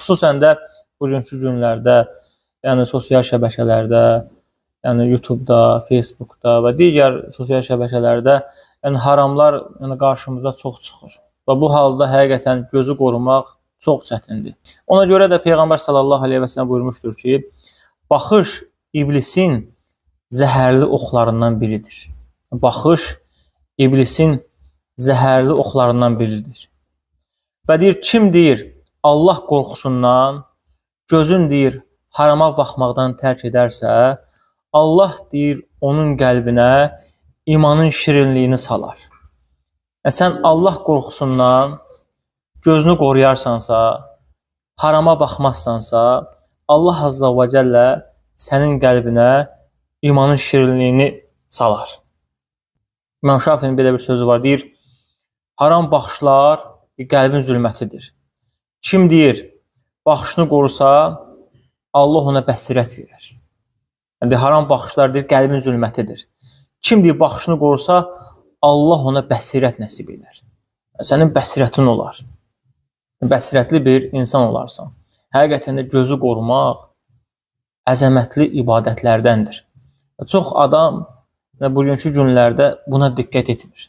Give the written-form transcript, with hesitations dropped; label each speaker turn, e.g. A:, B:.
A: Xüsusən də bugünkü günlərdə, yəni sosial şəbəkələrdə, yəni YouTube-da, Facebook-da və digər sosial şəbəkələrdə haramlar qarşımıza çox çıxır. Və bu halda həqiqətən gözü qorumaq çox çətindir. Ona görə də Peyğəmbər sallallahu əleyhi və səlləm buyurmuşdur ki, baxış iblisin zəhərli oxlarından biridir. Baxış iblisin zəhərli oxlarından biridir. Və deyir, kim deyir, Allah qorxusundan, gözün deyir, harama baxmaqdan tərk edərsə, Allah deyir, onun qəlbinə imanın şirinliyini salar. Sən Allah qorxusundan gözünü qoruyarsansa, harama baxmazsansa, Allah Azza və Cəllə sənin qəlbinə imanın şirinliyini salar. İmam Şafinin belə bir sözü var, deyir, haram baxışlar qəlbin zülmətidir. Kim deyir, baxışını qorusa, Allah ona bəsirət verər. Yəni, haram baxışlar deyir, qəlbin zülmətidir. Kim deyir, baxışını qorusa, Allah ona bəsirət nəsib edər. Sənin bəsirətin olar. Bəsirətli bir insan olarsan. Həqiqətən də gözü qorumaq əzəmətli ibadətlərdəndir. Çox adam bugünkü günlərdə buna diqqət etmir.